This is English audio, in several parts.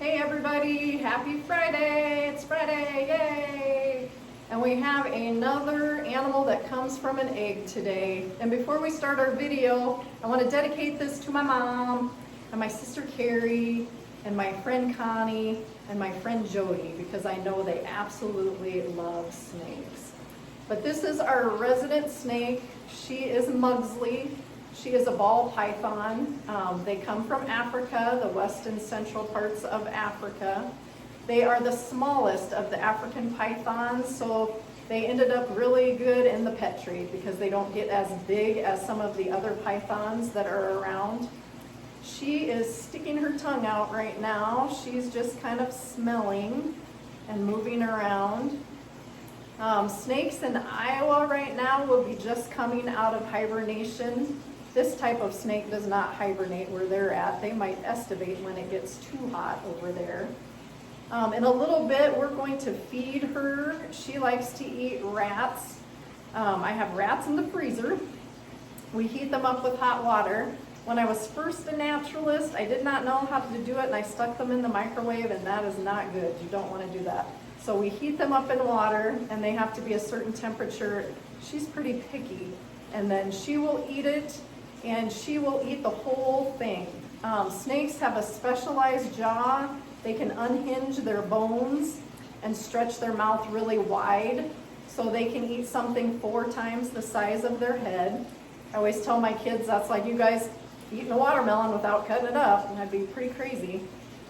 Hey everybody, happy Friday! It's Friday, yay! And we have another animal that comes from an egg today. And before we start our video, I want to dedicate this to my mom and my sister Carrie and my friend Connie and my friend Jody because I know they absolutely love snakes. But this is our resident snake. She is Mugsley. She is a ball python. They come from Africa, the west and central parts of Africa. They are the smallest of the African pythons, so they ended up really good in the pet trade because they don't get as big as some of the other pythons that are around. She is sticking her tongue out right now. She's just kind of smelling and moving around. Snakes in Iowa right now will be just coming out of hibernation. This type of snake does not hibernate where they're at. They might estivate when it gets too hot over there. In a little bit, we're going to feed her. She likes to eat rats. I have rats in the freezer. We heat them up with hot water. When I was first a naturalist, I did not know how to do it, and I stuck them in the microwave, and that is not good. You don't want to do that. So we heat them up in water, and they have to be a certain temperature. She's pretty picky, and then she will eat it, and she will eat the whole thing. Snakes have a specialized jaw. They can unhinge their bones and stretch their mouth really wide, so they can eat something 4 times the size of their head. I always tell my kids that's like you guys eating a watermelon without cutting it up, and that'd be pretty crazy.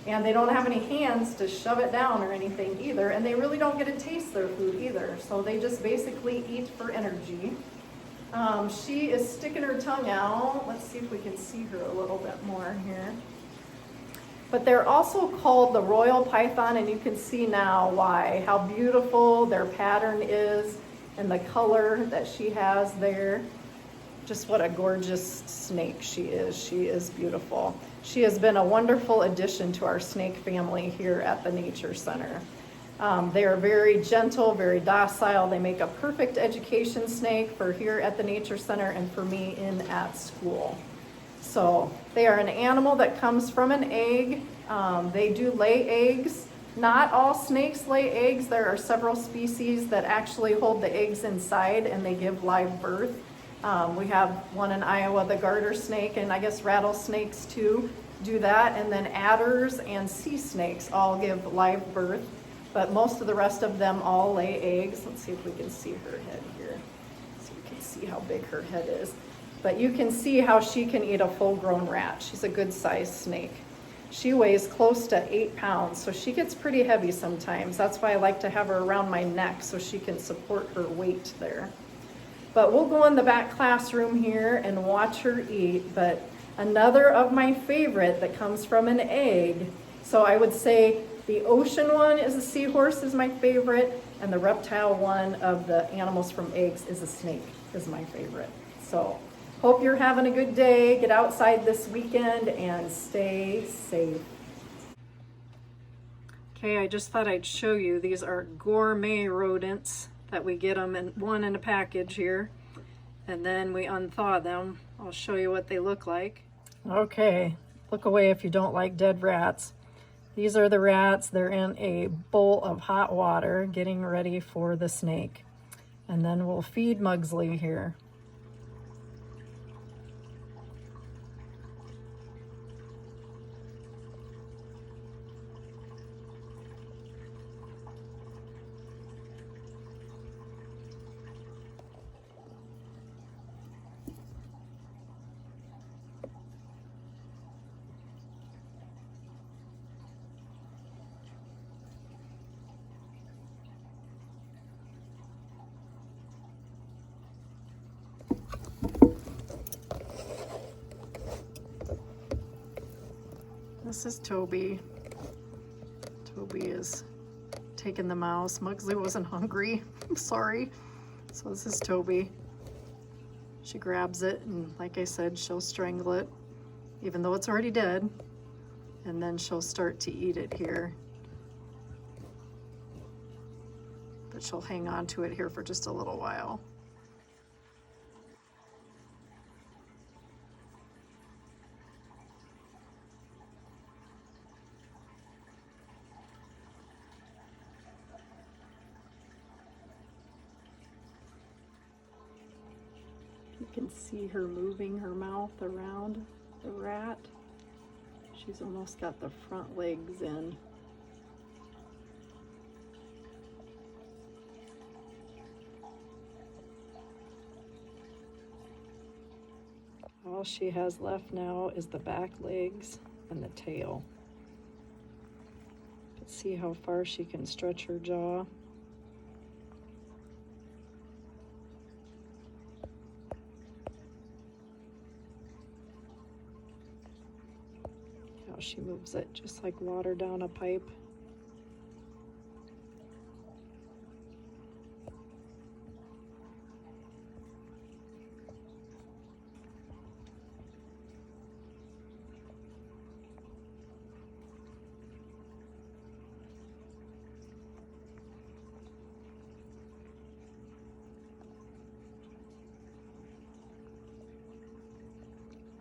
And they don't have any hands to shove it down or anything either, and they really don't get to taste their food either, so they just basically eat for energy. She is sticking her tongue out. Let's see if we can see her a little bit more here. But they're also called the royal python, and you can see now why, how beautiful their pattern is and the color that she has there. Just what a gorgeous snake she is. She is beautiful. She has been a wonderful addition to our snake family here at the Nature Center. They are very gentle, very docile. They make a perfect education snake for here at the Nature Center and for me in at school. So they are an animal that comes from an egg. They do lay eggs. Not all snakes lay eggs. There are several species that actually hold the eggs inside and they give live birth. We have one in Iowa, the garter snake, and I guess rattlesnakes too do that. And then adders and sea snakes all give live birth. But most of the rest of them all lay eggs. Let's see if we can see her head here. So you can see how big her head is. But you can see how she can eat a full-grown rat. She's a good-sized snake. She weighs close to 8 pounds, so she gets pretty heavy sometimes. That's why I like to have her around my neck so she can support her weight there. But we'll go in the back classroom here and watch her eat. But another of my favorite that comes from an egg. So I would say the ocean one is a seahorse is my favorite, and the reptile one of the animals from eggs is a snake is my favorite. So hope you're having a good day. Get outside this weekend and stay safe. Okay, I just thought I'd show you. These are gourmet rodents that we get them in one in a package here, and then we unthaw them. I'll show you what they look like. Okay, look away if you don't like dead rats. These are the rats. They're in a bowl of hot water getting ready for the snake. And then we'll feed Mugsley here. This is Toby. Toby is taking the mouse. Mugsley wasn't hungry. I'm sorry. So this is Toby. She grabs it, and like I said, she'll strangle it, even though it's already dead. And then she'll start to eat it here. But she'll hang on to it here for just a little while. see her moving her mouth around the rat. She's almost got the front legs in. All she has left now is the back legs and the tail. Let's see how far she can stretch her jaw. How she moves it just like water down a pipe.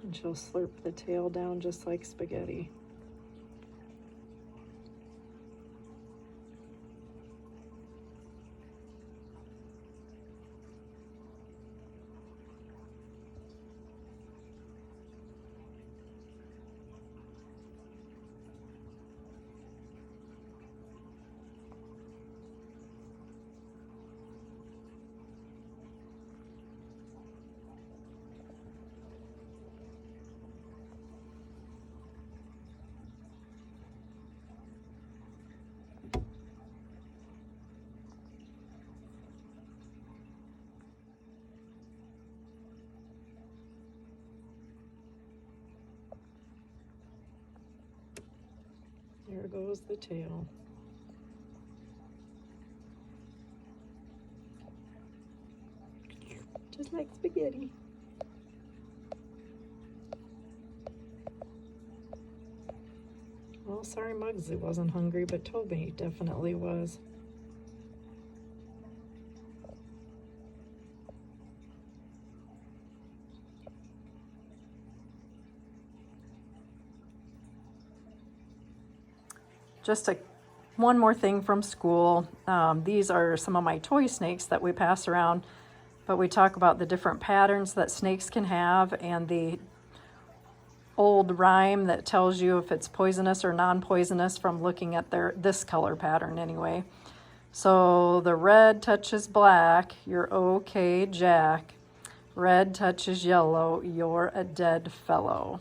And she'll slurp the tail down just like spaghetti. There goes the tail. Just like spaghetti. Well, sorry Muggsy wasn't hungry, but Toby definitely was. Just one more thing from school. These are some of my toy snakes that we pass around, but we talk about the different patterns that snakes can have and the old rhyme that tells you if it's poisonous or non-poisonous from looking at this color pattern anyway. So the red touches black, you're okay, Jack. Red touches yellow, you're a dead fellow.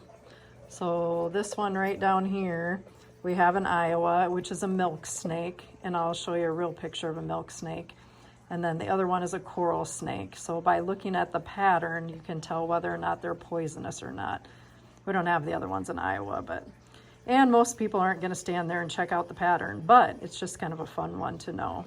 So this one right down here, we have an Iowa, which is a milk snake, and I'll show you a real picture of a milk snake. And then the other one is a coral snake. So by looking at the pattern, you can tell whether or not they're poisonous or not. We don't have the other ones in Iowa, and most people aren't going to stand there and check out the pattern, but it's just kind of a fun one to know.